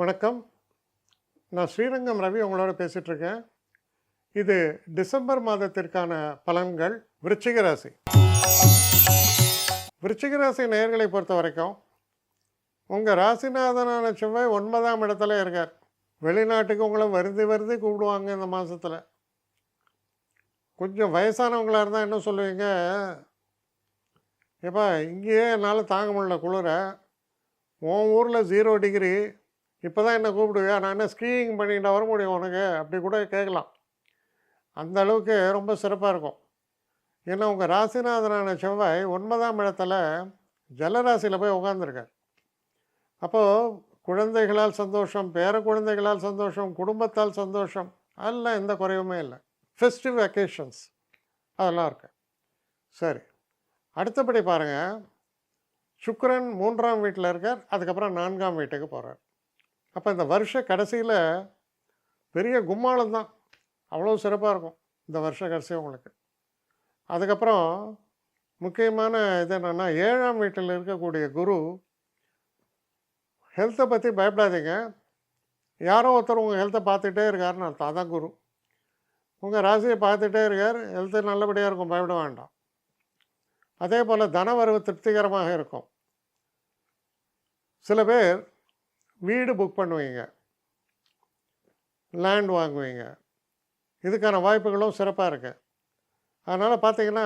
வணக்கம். நான் ஸ்ரீரங்கம் ரவி உங்களோட பேசிகிட்ருக்கேன். இது டிசம்பர் மாதத்திற்கான பலன்கள். விருச்சிக ராசி. விருச்சிக ராசி நேயர்களை பொறுத்த வரைக்கும் உங்கள் ராசிநாதனான செவ்வாய் 9ஆம் இடத்துல இருக்கார். வெளிநாட்டுக்கு உங்களை வருதி கூப்பிடுவாங்க இந்த மாதத்தில். கொஞ்சம் வயசானவங்களாக இருந்தால் என்ன சொல்லுவீங்க, ஏப்பா இங்கேயே என்னால் தாங்க முடியல குளிர, உன் ஊரில் 0 டிகிரி, இப்போ தான் என்ன கூப்பிடுவியா, நான் என்ன ஸ்கீயிங் பண்ணிக்கிட்ட வர முடியும் உனக்கு, அப்படி கூட கேட்கலாம். அந்த அளவுக்கு ரொம்ப சிறப்பாக இருக்கும். ஏன்னா உங்கள் ராசிநாதனான செவ்வாய் 9ஆம் இடத்துல ஜலராசியில் போய் உட்காந்துருக்கார். அப்போது குழந்தைகளால் சந்தோஷம், பேர குழந்தைகளால் சந்தோஷம், குடும்பத்தால் சந்தோஷம், அதெல்லாம் எந்த குறைவுமே இல்லை. ஃபெஸ்டிவ் அக்கேஷன்ஸ் அதெல்லாம் இருக்கு. சரி, அடுத்தபடி பாருங்கள், சுக்கிரன் 3ஆம் வீட்டில் இருக்கார். அதுக்கப்புறம் 4ஆம் வீட்டுக்கு போகிறார். அப்போ இந்த வருஷ கடைசியில் பெரிய கும்மாளம் தான், அவ்வளோ சிறப்பாக இருக்கும் இந்த வருஷ கடைசி உங்களுக்கு. அதுக்கப்புறம் முக்கியமான இது என்னென்னா, 7ஆம் வீட்டில் இருக்கக்கூடிய குரு, ஹெல்த்தை பற்றி பயப்படாதீங்க, யாரோ ஒருத்தர் உங்கள் ஹெல்த்தை பார்த்துட்டே இருக்காருன்னு அர்த்தம். அதான் குரு உங்கள் ராசியை பார்த்துட்டே இருக்கார், ஹெல்த்து நல்லபடியாக இருக்கும், பயப்பட வேண்டாம். அதே போல் தனவரவு திருப்திகரமாக இருக்கும். சில பேர் வீடு புக் பண்ணுவீங்க, லேண்ட் வாங்குவீங்க, இதுக்கான வாய்ப்புகளும் சிறப்பாக இருக்குது. அதனால் பார்த்திங்கன்னா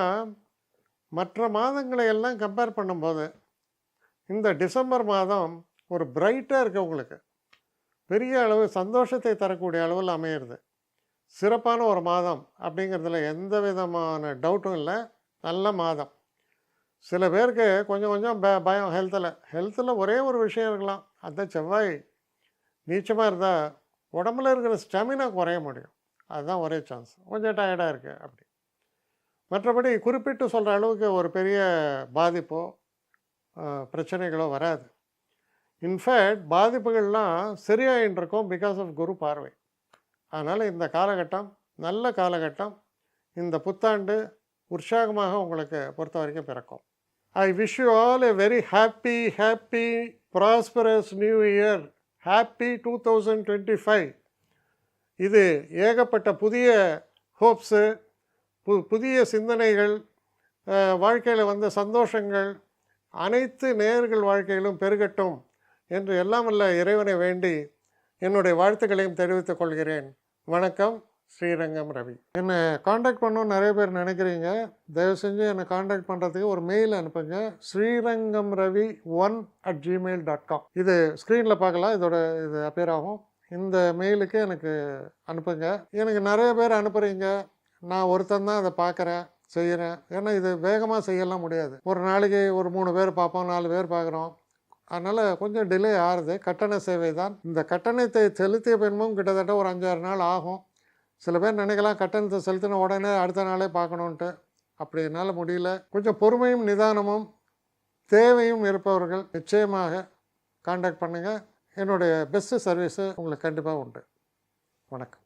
மற்ற மாதங்களை எல்லாம் கம்பேர் பண்ணும்போது இந்த டிசம்பர் மாதம் ஒரு பிரைட்டாக இருக்குது. உங்களுக்கு பெரிய அளவு சந்தோஷத்தை தரக்கூடிய அளவில் அமையிறது. சிறப்பான ஒரு மாதம் அப்படிங்கிறதுல எந்த விதமான டவுட்டும் இல்லை. நல்ல மாதம். சில பேருக்கு கொஞ்சம் பயம் ஹெல்த்தில் ஒரே ஒரு விஷயம் இருக்கலாம், அதுதான் செவ்வாய் நீச்சமாக இருந்தால் உடம்புல இருக்கிற ஸ்டெமினா குறைய முடியும். அதுதான் ஒரே சான்ஸ். கொஞ்சம் டயர்டாக இருக்குது அப்படி. மற்றபடி குறிப்பிட்டு சொல்கிற அளவுக்கு ஒரு பெரிய பாதிப்போ பிரச்சனைகளோ வராது. இன்ஃபேக்ட் பாதிப்புகள்லாம் சரியாயின்னு இருக்கும் பிகாஸ் ஆஃப் குரு பார்வை. அதனால் இந்த காலகட்டம் நல்ல காலகட்டம். இந்த புத்தாண்டு உற்சாகமாக உங்களுக்கு பொறுத்த வரைக்கும் பிறக்கும். I wish you all a very happy, prosperous new year. Happy 2025. இது ஏகப்பட்ட புதிய ஹோப்ஸு, புதிய சிந்தனைகள், வாழ்க்கையில் வந்த சந்தோஷங்கள் அனைத்து நேயர்கள் வாழ்க்கையிலும் பெருகட்டும் என்று எல்லாம் வல்ல இறைவனை வேண்டி என்னுடைய வாழ்த்துக்களையும் தெரிவித்துக் கொள்கிறேன். வணக்கம். ஸ்ரீரங்கம் ரவி. என்னை காண்டாக்ட் பண்ணணும்னு நிறைய பேர் நினைக்கிறீங்க. தயவு செஞ்சு என்னை காண்டாக்ட் பண்ணுறதுக்கு ஒரு மெயில் அனுப்புங்க. srirangamravi1@gmail.com. இது ஸ்க்ரீனில் பார்க்கலாம், இது அப்பியர் ஆகும். இந்த மெயிலுக்கு எனக்கு அனுப்புங்க. எனக்கு நிறைய பேர் அனுப்புகிறீங்க, நான் ஒருத்தன் தான் அதை பார்க்குறேன், செய்கிறேன். ஏன்னா இது வேகமாக செய்யலாம் முடியாது. ஒரு நாளைக்கு ஒரு 3 பேர் பார்ப்போம், 4 பேர் பார்க்குறோம். அதனால் கொஞ்சம் டிலே ஆகுது. கட்டண சேவை தான். இந்த கட்டணத்தை செலுத்திய பின்பும் கிட்டத்தட்ட ஒரு 5-6 நாள் ஆகும். சில பேர் நினைக்கலாம் கட்டணத்தை செலுத்தின உடனே அடுத்த நாளே பார்க்கணுன்ட்டு. அப்படி என்னால் முடியல. கொஞ்சம் பொறுமையும் நிதானமும் தேவையும் இருப்பவர்கள் நிச்சயமாக காண்டாக்ட் பண்ணுங்கள். என்னுடைய பெஸ்ட்டு சர்வீஸு உங்களுக்கு கண்டிப்பாக உண்டு. வணக்கம்.